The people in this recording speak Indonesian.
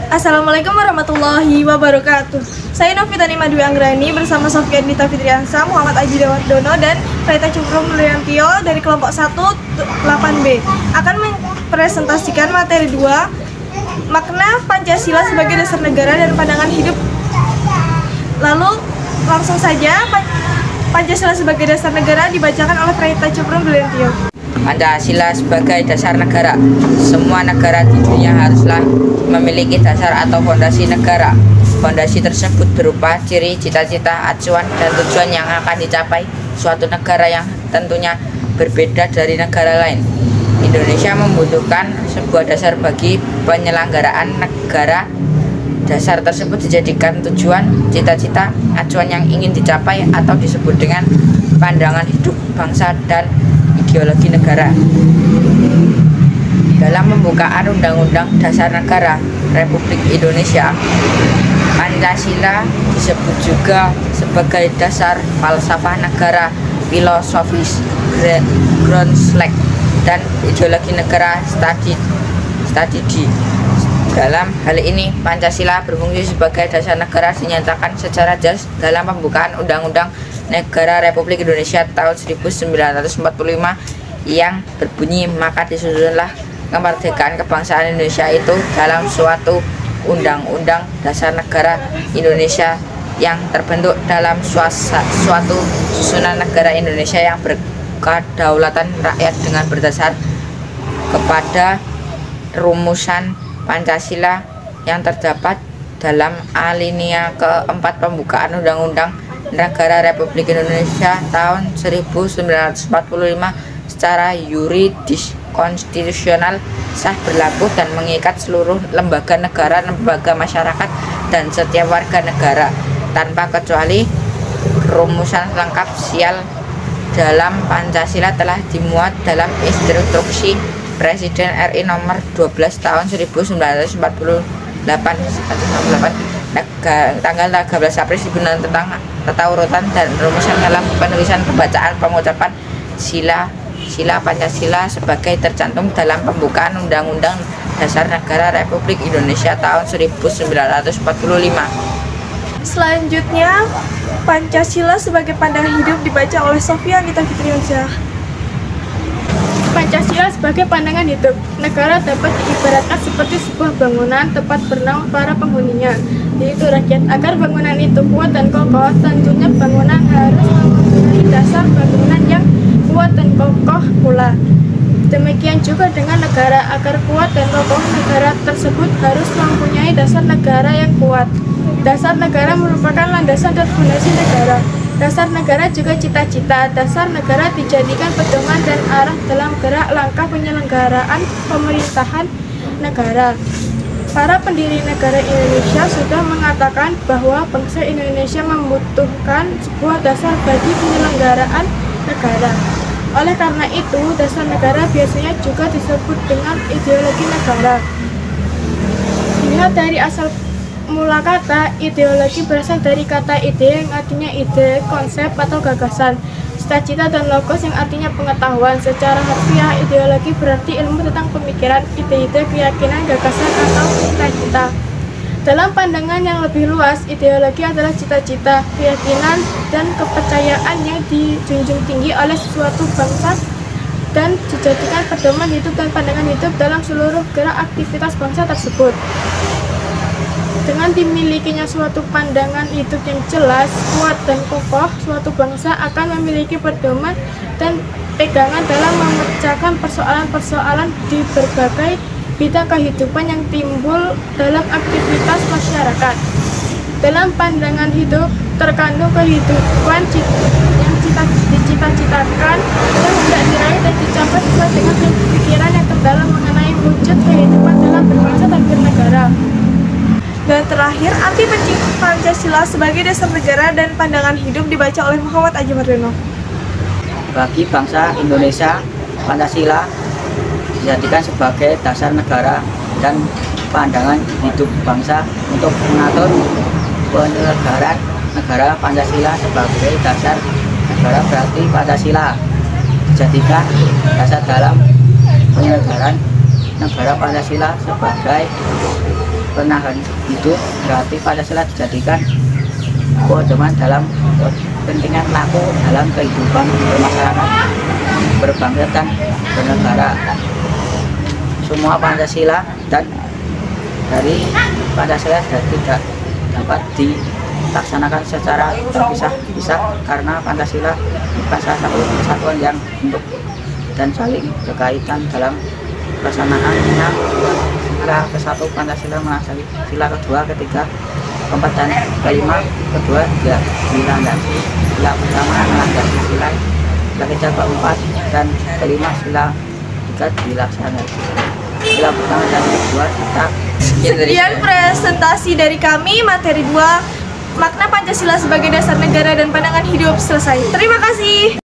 Assalamualaikum warahmatullahi wabarakatuh. Saya Novita Nima Dwi Anggrani bersama Sofian Dita Fitriansa, Muhammad Aji Dawardono, dan Prita Cukrum Nuryantiyo dari kelompok 1 8B akan mempresentasikan materi 2, makna Pancasila sebagai dasar negara dan pandangan hidup. Lalu langsung saja Pancasila sebagai dasar negara dibacakan oleh Prita Cukrum Nuryantiyo. Pancasila sebagai dasar negara. Semua negara di dunia haruslah memiliki dasar atau fondasi negara. Fondasi tersebut berupa ciri, cita-cita, acuan, dan tujuan yang akan dicapai suatu negara yang tentunya berbeda dari negara lain. Indonesia membutuhkan sebuah dasar bagi penyelenggaraan negara. Dasar tersebut dijadikan tujuan, cita-cita, acuan yang ingin dicapai atau disebut dengan pandangan hidup bangsa dan ideologi negara. Dalam pembukaan Undang-Undang Dasar Negara Republik Indonesia, Pancasila disebut juga sebagai dasar falsafah negara, filosofis, groundslack, dan ideologi negara strategi. Dalam hal ini, Pancasila berfungsi sebagai dasar negara dinyatakan secara jelas dalam pembukaan Undang-Undang Negara Republik Indonesia tahun 1945 yang berbunyi, maka disusunlah kemerdekaan kebangsaan Indonesia itu dalam suatu Undang-Undang Dasar Negara Indonesia yang terbentuk dalam suatu susunan negara Indonesia yang berkedaulatan rakyat dengan berdasar kepada rumusan Pancasila yang terdapat dalam alinea keempat pembukaan Undang-Undang Negara Republik Indonesia tahun 1945 secara yuridis konstitusional sah, berlaku, dan mengikat seluruh lembaga negara, lembaga masyarakat, dan setiap warga negara tanpa kecuali. Rumusan lengkap sial dalam Pancasila telah dimuat dalam Instruksi Presiden RI nomor 12 tahun 1948 tanggal 13 April 1996 tentang tata urutan dan rumusan dalam penulisan, pembacaan, pengucapan sila Pancasila sebagai tercantum dalam pembukaan Undang-Undang Dasar Negara Republik Indonesia tahun 1945. Selanjutnya, Pancasila sebagai pandangan hidup dibaca oleh Sofian Dita Fitriansa. Pancasila sebagai pandangan hidup. Negara dapat diibaratkan seperti sebuah bangunan tempat bernaung para penghuninya, yaitu rakyat. Agar bangunan itu kuat dan kokoh, tentunya bangunan harus mempunyai dasar bangunan yang kuat dan kokoh pula. Demikian juga dengan negara. Agar kuat dan kokoh, negara tersebut harus mempunyai dasar negara yang kuat. Dasar negara merupakan landasan dan fondasi negara. Dasar negara juga cita-cita. Dasar negara dijadikan pedoman dan arah dalam gerak langkah penyelenggaraan pemerintahan negara. Para pendiri negara Indonesia sudah mengatakan bahwa bangsa Indonesia membutuhkan sebuah dasar bagi penyelenggaraan negara. Oleh karena itu, dasar negara biasanya juga disebut dengan ideologi negara. Dilihat dari asal mula kata, ideologi berasal dari kata ide yang artinya ide, konsep atau gagasan, cita-cita, dan logos yang artinya pengetahuan. Secara harfiah, ideologi berarti ilmu tentang pemikiran, ide-ide, keyakinan, gagasan, atau cita-cita. Dalam pandangan yang lebih luas, ideologi adalah cita-cita, keyakinan, dan kepercayaan yang dijunjung tinggi oleh suatu bangsa dan dijadikan pedoman hidup dan pandangan hidup dalam seluruh gerak aktivitas bangsa tersebut. Dengan dimilikinya suatu pandangan hidup yang jelas, kuat, dan kokoh, suatu bangsa akan memiliki pedoman dan pegangan dalam memecahkan persoalan-persoalan di berbagai bidang kehidupan yang timbul dalam aktivitas masyarakat. Dalam pandangan hidup terkandung kehidupan yang dicita-citakan dan hendak diraih dan dicapai sesuai dengan pikiran yang terdalam mengenai wujud kehidupan dalam berbangsa dan bernegara. Dan terakhir, arti Pancasila sebagai dasar negara dan pandangan hidup dibaca oleh Muhammad Aji Dawardono. Bagi bangsa Indonesia, Pancasila dijadikan sebagai dasar negara dan pandangan hidup bangsa untuk mengatur penyelenggaraan negara. Pancasila sebagai dasar negara berarti Pancasila dijadikan dasar dalam penyelenggaraan negara. Pancasila sebagai kebenaran hidup, berarti Pancasila dijadikan pedoman dalam kepentingan laku dalam kehidupan bermasyarakat, berbangsa dan bernegara. Semua Pancasila dan dari Pancasila tidak dapat dilaksanakan secara terpisah-pisah karena Pancasila bukan salah satu kesatuan yang bentuk dan saling berkaitan dalam pelaksanaannya. Sila ke-1 Pancasila mengasai sila kedua, ketiga, keempat dan kelima, kedua tidak dilandasi. Sila pertama melandasi sila ketiga, keempat dan kelima, sila tiga dilaksanakan. Sila pertama dan kedua tetap. Sekian presentasi dari kami, materi 2, makna Pancasila sebagai dasar negara dan pandangan hidup selesai. Terima kasih.